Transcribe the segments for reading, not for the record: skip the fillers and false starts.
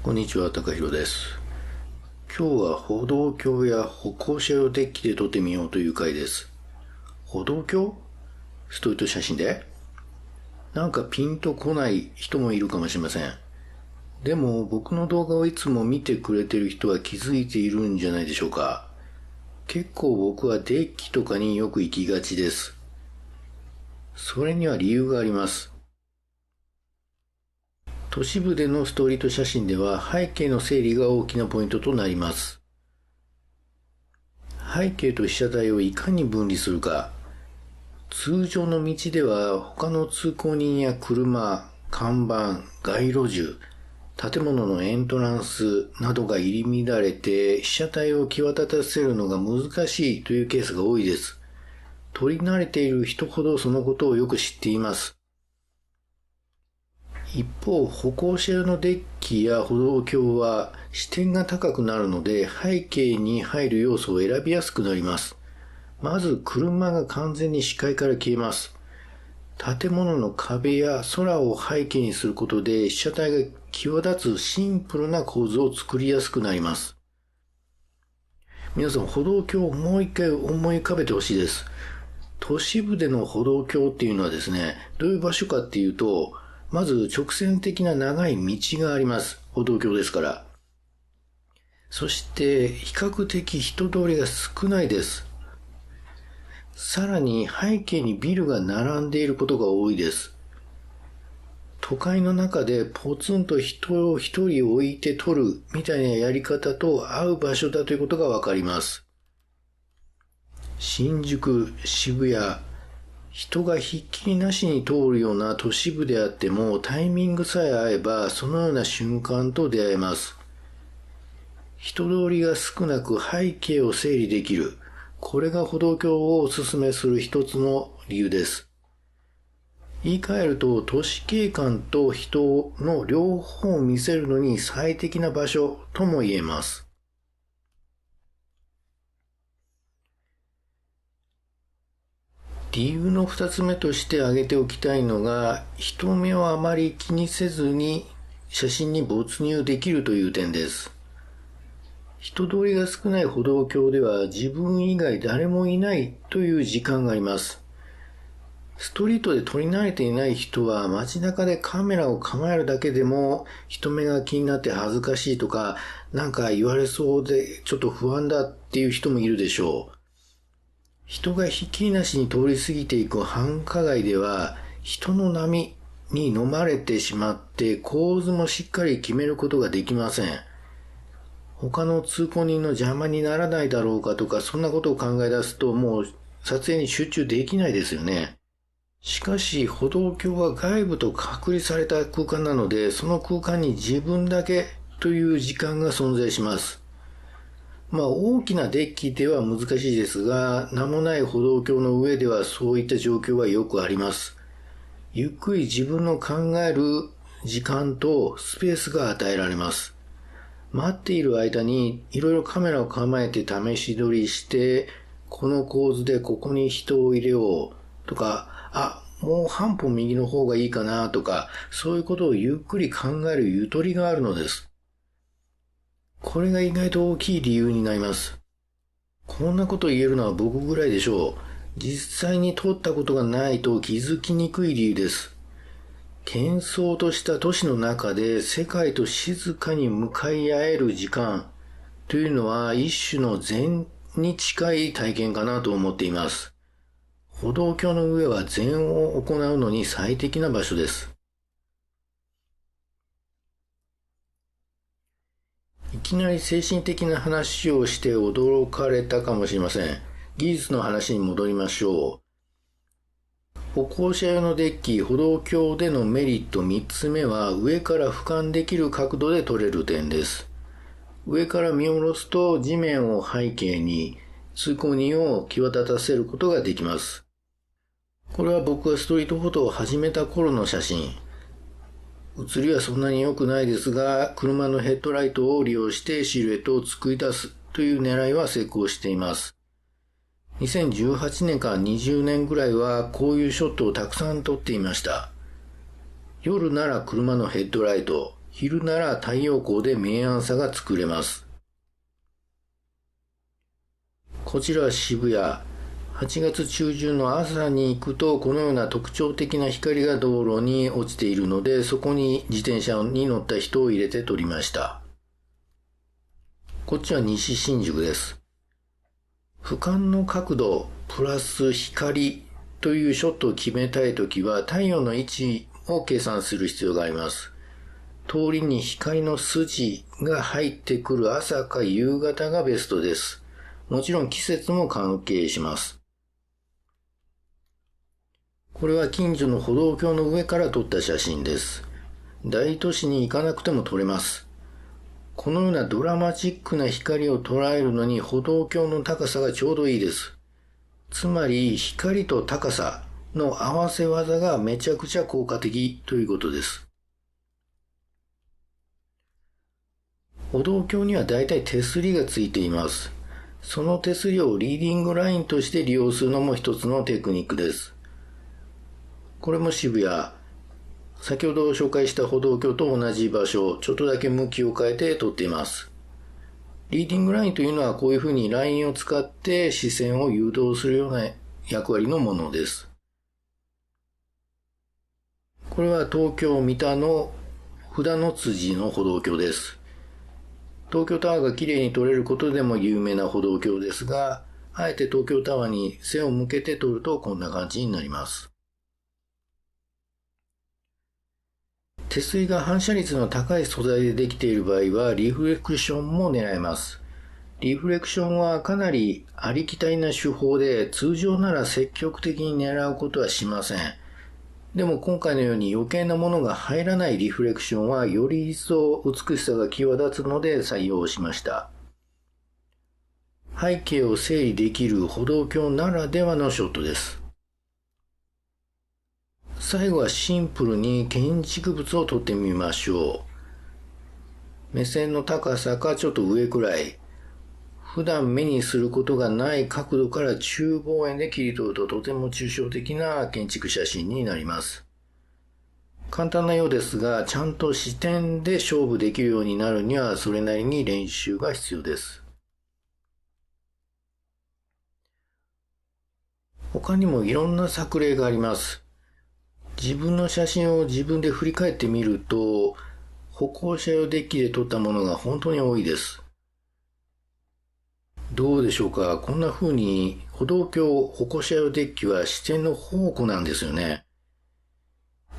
こんにちは、高弘です。今日は歩道橋や歩行者用デッキで撮ってみようという回です。歩道橋？ストリート写真で？なんかピンとこない人もいるかもしれません。でも僕の動画をいつも見てくれてる人は気づいているんじゃないでしょうか。結構僕はデッキとかによく行きがちです。それには理由があります。都市部でのストリート写真では背景の整理が大きなポイントとなります。背景と被写体をいかに分離するか。通常の道では他の通行人や車、看板、街路樹、建物のエントランスなどが入り乱れて被写体を際立たせるのが難しいというケースが多いです。撮り慣れている人ほどそのことをよく知っています。一方、歩行者用のデッキや歩道橋は視点が高くなるので背景に入る要素を選びやすくなります。まず車が完全に視界から消えます。建物の壁や空を背景にすることで被写体が際立つシンプルな構図を作りやすくなります。皆さん、歩道橋をもう一回思い浮かべてほしいです。都市部での歩道橋っていうのはですね、どういう場所かっていうと、まず直線的な長い道があります。歩道橋ですから。そして比較的人通りが少ないです。さらに背景にビルが並んでいることが多いです。都会の中でポツンと人を一人置いて撮るみたいなやり方と合う場所だということがわかります。新宿、渋谷、人がひっきりなしに通るような都市部であってもタイミングさえ合えばそのような瞬間と出会えます。人通りが少なく背景を整理できる。これが歩道橋をお勧めする一つの理由です。言い換えると都市景観と人の両方を見せるのに最適な場所とも言えます。理由の二つ目として挙げておきたいのが、人目をあまり気にせずに写真に没入できるという点です。人通りが少ない歩道橋では自分以外誰もいないという時間があります。ストリートで撮り慣れていない人は街中でカメラを構えるだけでも人目が気になって恥ずかしいとか、なんか言われそうでちょっと不安だっていう人もいるでしょう。人がひっきりなしに通り過ぎていく繁華街では人の波に飲まれてしまって構図もしっかり決めることができません。他の通行人の邪魔にならないだろうかとか、そんなことを考え出すともう撮影に集中できないですよね。しかし歩道橋は外部と隔離された空間なので、その空間に自分だけという時間が存在します。大きなデッキでは難しいですが、名もない歩道橋の上ではそういった状況はよくあります。ゆっくり自分の考える時間とスペースが与えられます。待っている間にいろいろカメラを構えて試し撮りして、この構図でここに人を入れようとか、もう半歩右の方がいいかなとか、そういうことをゆっくり考えるゆとりがあるのです。これが意外と大きい理由になります。こんなこと言えるのは僕ぐらいでしょう。実際に撮ったことがないと気づきにくい理由です。喧騒とした都市の中で世界と静かに向かい合える時間というのは一種の禅に近い体験かなと思っています。歩道橋の上は禅を行うのに最適な場所です。いきなり精神的な話をして驚かれたかもしれません。技術の話に戻りましょう。歩行者用のデッキ、歩道橋でのメリット3つ目は上から俯瞰できる角度で撮れる点です。上から見下ろすと地面を背景に通行人を際立たせることができます。これは僕がストリートフォトを始めた頃の写真。写りはそんなに良くないですが、車のヘッドライトを利用してシルエットを作り出すという狙いは成功しています。2018年から20年ぐらいはこういうショットをたくさん撮っていました。夜なら車のヘッドライト、昼なら太陽光で明暗差が作れます。こちらは渋谷。8月中旬の朝に行くと、このような特徴的な光が道路に落ちているので、そこに自転車に乗った人を入れて撮りました。こっちは西新宿です。俯瞰の角度プラス光というショットを決めたいときは、太陽の位置を計算する必要があります。通りに光の筋が入ってくる朝か夕方がベストです。もちろん季節も関係します。これは近所の歩道橋の上から撮った写真です。大都市に行かなくても撮れます。このようなドラマチックな光を捉えるのに歩道橋の高さがちょうどいいです。つまり光と高さの合わせ技がめちゃくちゃ効果的ということです。歩道橋にはだいたい手すりがついています。その手すりをリーディングラインとして利用するのも一つのテクニックです。これも渋谷。先ほど紹介した歩道橋と同じ場所、ちょっとだけ向きを変えて撮っています。リーディングラインというのはこういうふうにラインを使って視線を誘導するような役割のものです。これは東京三田の札の辻の歩道橋です。東京タワーがきれいに撮れることでも有名な歩道橋ですが、あえて東京タワーに背を向けて撮るとこんな感じになります。手すりが反射率の高い素材でできている場合は、リフレクションも狙えます。リフレクションはかなりありきたりな手法で、通常なら積極的に狙うことはしません。でも今回のように余計なものが入らないリフレクションはより一層美しさが際立つので採用しました。背景を整理できる歩道橋ならではのショットです。最後はシンプルに建築物を撮ってみましょう。目線の高さかちょっと上くらい。普段目にすることがない角度から中望遠で切り取るととても抽象的な建築写真になります。簡単なようですが、ちゃんと視点で勝負できるようになるにはそれなりに練習が必要です。他にもいろんな作例があります。自分の写真を自分で振り返ってみると、歩行者用デッキで撮ったものが本当に多いです。どうでしょうか。こんな風に歩道橋、歩行者用デッキは視点の宝庫なんですよね。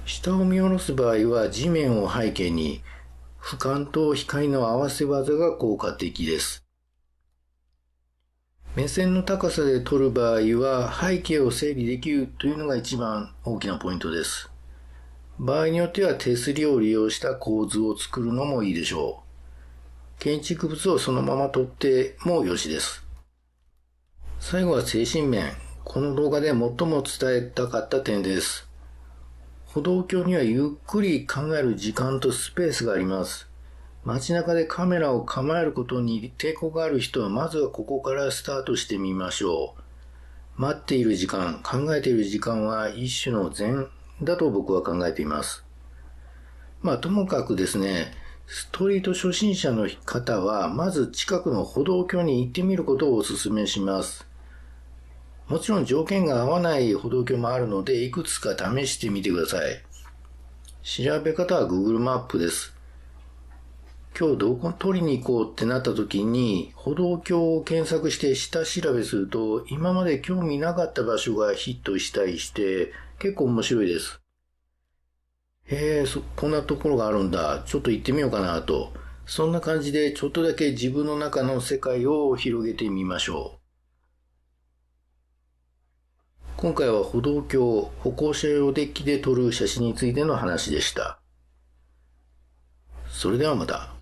下を見下ろす場合は地面を背景に、俯瞰と光の合わせ技が効果的です。目線の高さで撮る場合は背景を整理できるというのが一番大きなポイントです。場合によっては手すりを利用した構図を作るのもいいでしょう。建築物をそのまま撮ってもよしです。最後は精神面。この動画で最も伝えたかった点です。歩道橋にはゆっくり考える時間とスペースがあります。街中でカメラを構えることに抵抗がある人はまずはここからスタートしてみましょう。待っている時間、考えている時間は一種の禅だと僕は考えています。ともかくですね、ストリート初心者の方はまず近くの歩道橋に行ってみることをお勧めします。もちろん条件が合わない歩道橋もあるのでいくつか試してみてください。調べ方は Google マップです。今日どこ取りに行こうってなった時に歩道橋を検索して下調べすると今まで興味なかった場所がヒットしたりして結構面白いです。こんなところがあるんだ。ちょっと行ってみようかなと。そんな感じでちょっとだけ自分の中の世界を広げてみましょう。今回は歩道橋、歩行者用デッキで撮る写真についての話でした。それではまた。